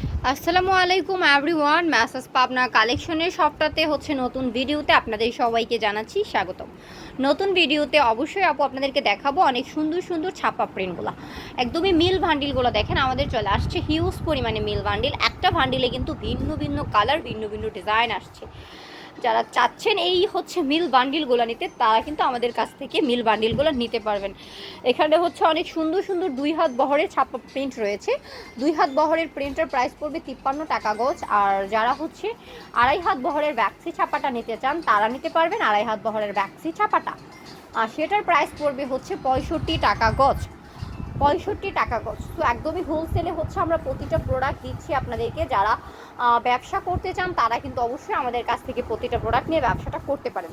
আসসালামু আলাইকুম everyone, message Pabna কালেকশনের সবটাতে হচ্ছে নতুন ভিডিওতে আপনাদের সবাইকে জানাচ্ছি স্বাগতম। নতুন ভিডিওতে অবশ্যই আপু আপনাদেরকে দেখাবো অনেক সুন্দর সুন্দর ছাপা প্রিন্টগুলো, একদমই মিল ভান্ডিলগুলো দেখেন আমাদের চলে আসছে হিউজ পরিমাণে মিল ভান্ডিল। একটা ভান্ডিলে কিন্তু ভিন্ন ভিন্ন কালার, ভিন্ন ভিন্ন ডিজাইন আসছে। যারা চাচ্ছেন এই হচ্ছে মিল বান্ডিলগুলো নিতে, তারা কিন্তু আমাদের কাছ থেকে মিল বান্ডিলগুলো নিতে পারবেন। এখানে হচ্ছে অনেক সুন্দর সুন্দর 2 হাত বহরের ছাপা প্রিন্ট রয়েছে। 2 হাত বহরের প্রিন্টের প্রাইস পড়বে 53 টাকা গজ। আর যারা হচ্ছে 2.5 হাত বহরের ব্যাক্সি ছাপাটা নিতে চান, তারা নিতে পারবেন 2.5 হাত বহরের ব্যাক্সি ছাপাটা। আর সেটার প্রাইস পড়বে হচ্ছে 65 টাকা গজ। 65 টাকা গজ। তো একদমই হোলসেলে হচ্ছে আমরা প্রতিটা প্রোডাক্ট দিচ্ছি আপনাদেরকে। যারা ব্যবসা করতে চান তারা কিন্তু অবশ্যই আমাদের কাছ থেকে প্রতিটা প্রোডাক্ট নিয়ে ব্যবসাটা করতে পারেন।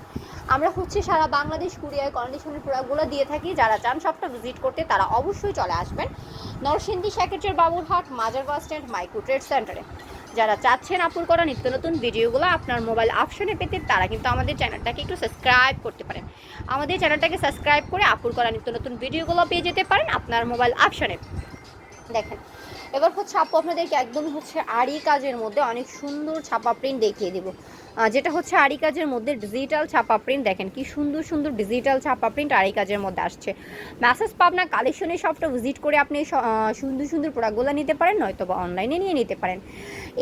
আমরা হচ্ছে সারা বাংলাদেশ কুরিয়ার কন্ডিশনের প্রোডাক্টগুলো দিয়ে থাকি। যারা চান সবটা ভিজিট করতে তারা অবশ্যই চলে আসবেন নরসিংদী সেকেন্ডের বাবুরহাট মাজার বাস স্ট্যান্ড মাইক্রো ট্রেড সেন্টারে। যারা চাচ্ছেন আপুর করা নিত্য নতুন ভিডিওগুলো আপনার মোবাইল অপশনে পেতে, তারা কিন্তু আমাদের চ্যানেলটাকে একটু সাবস্ক্রাইব করতে পারেন। আমাদের চ্যানেলটাকে সাবস্ক্রাইব করে আপুর করা নিত্য নতুন ভিডিওগুলো পেয়ে যেতে পারেন আপনার মোবাইল অপশনে। দেখেন এবার হচ্ছে আপু আপনাদেরকে একদমই হচ্ছে আড়ি কাজের মধ্যে অনেক সুন্দর ছাপা প্রিন্ট দেখিয়ে দেবো, যেটা হচ্ছে আড়ি কাজের মধ্যে ডিজিটাল ছাপা প্রিন্ট। দেখেন কি সুন্দর সুন্দর ডিজিটাল ছাপা প্রিন্ট আড়ি কাজের মধ্যে আসছে। মেসেজ পাবনা কালেকশনে সবটা ভিজিট করে আপনি সুন্দর সুন্দর প্রোডাক্টগুলো নিতে পারেন, নয়তো বা অনলাইনে নিয়ে নিতে পারেন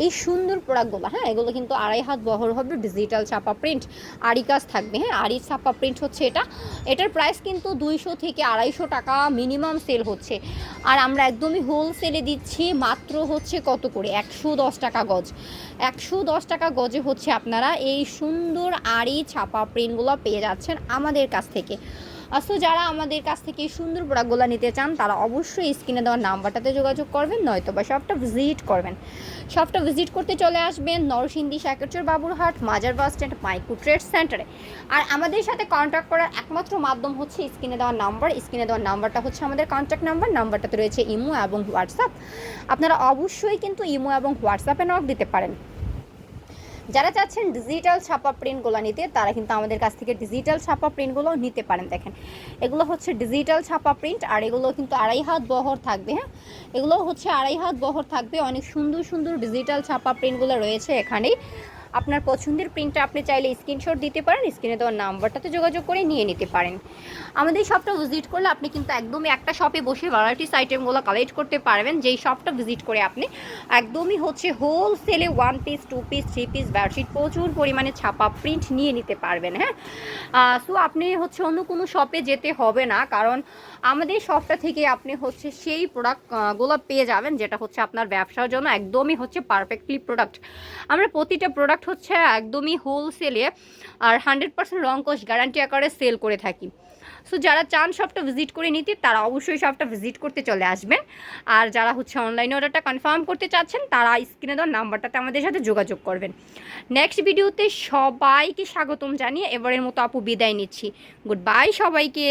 এই সুন্দর প্রোডাক্টগুলো। হ্যাঁ, এগুলো কিন্তু 2.5 হাত বহর হবে, ডিজিটাল ছাপা প্রিন্ট আড়ি কাজ থাকবে। হ্যাঁ, আড়ি ছাপা প্রিন্ট হচ্ছে এটার প্রাইস কিন্তু 200 থেকে 250 টাকা মিনিমাম সেল হচ্ছে। আর আমরা একদমই হোলসেলে দিচ্ছি মাত্র হচ্ছে কত করে, 110 টাকা গজ। 110 টাকা গজে হচ্ছে আপনারা এই সুন্দর আড়ি ছাপা প্রিন্টগুলো পেয়ে যাচ্ছেন আমাদের কাছ থেকে। আসলে যারা আমাদের কাছ থেকে এই সুন্দর প্রোডাক্টগুলো নিতে চান তারা অবশ্যই স্ক্রিনে দেওয়া নাম্বারটাতে যোগাযোগ করবেন, নয়তো বা শপটা ভিজিট করবেন। শপটা ভিজিট করতে চলে আসবেন নরসিংদী সেকেন্ডের বাবুরহাট মাজার বাস স্ট্যান্ড মাইক্রো ট্রেড সেন্টারে। আর আমাদের সাথে কন্ট্যাক্ট করার একমাত্র মাধ্যম হচ্ছে স্ক্রিনে দেওয়া নাম্বার। স্ক্রিনে দেওয়া নাম্বারটা হচ্ছে আমাদের কন্ট্যাক্ট নাম্বার। নাম্বারটাতে রয়েছে ইমো এবং হোয়াটসঅ্যাপ। আপনারা অবশ্যই কিন্তু ইমো এবং হোয়াটসঅ্যাপে নক দিতে পারেন। যারা চাচ্ছেন ডিজিটাল ছাপা প্রিন্টগুলো নিতে, তারা কিন্তু আমাদের কাছ থেকে ডিজিটাল ছাপা প্রিন্টগুলো নিতে পারেন। দেখেন এগুলো হচ্ছে ডিজিটাল ছাপা প্রিন্ট, আর এগুলো কিন্তু 2.5 হাত বহর থাকবে। হ্যাঁ, এগুলো হচ্ছে 2.5 হাত বহর থাকবে। অনেক সুন্দর সুন্দর ডিজিটাল ছাপা প্রিন্টগুলো রয়েছে এখানেই। আপনার পছন্দের প্রিন্টটা আপনি চাইলে স্ক্রিনশট দিতে পারেন, স্ক্রিনে দেওয়ার নাম্বারটাতে যোগাযোগ করে নিয়ে নিতে পারেন। আমাদের শপটা ভিজিট করলে আপনি কিন্তু একদমই একটা শপে বসে ভ্যারাইটিস আইটেমগুলো কালেক্ট করতে পারবেন। যেই শপটা ভিজিট করে আপনি একদমই হচ্ছে হোলসেলে 1 পিস 2 পিস 3 পিস বেডশিট প্রচুর পরিমাণে ছাপা প্রিন্ট নিয়ে নিতে পারবেন। হ্যাঁ, সো আপনি হচ্ছে অন্য কোনো শপে যেতে হবে না, কারণ আমাদের শপটা থেকে আপনি হচ্ছে সেই প্রোডাক্টগুলো পেয়ে যাবেন যেটা হচ্ছে আপনার ব্যবসার জন্য একদমই হচ্ছে পারফেক্টলি প্রোডাক্ট। আমরা প্রতিটা প্রোডাক্ট হচ্ছে একদমই হোলসেলে আর 100% রং কোশ গ্যারান্টি আকারে সেল করে থাকি। সো যারা চান শপটা ভিজিট করে নিতে, তারা অবশ্যই শপটা ভিজিট করতে চলে আসবেন। আর যারা হচ্ছে অনলাইনে অর্ডারটা কনফার্ম করতে চাচ্ছেন, তারা স্ক্রিনে দেওয়া নাম্বারটাতে আমাদের সাথে যোগাযোগ করবেন। নেক্সট ভিডিওতে সবাইকে স্বাগতম জানিয়ে এবারের মতো আপু বিদায় নিচ্ছি। গুড বাই সবাইকে।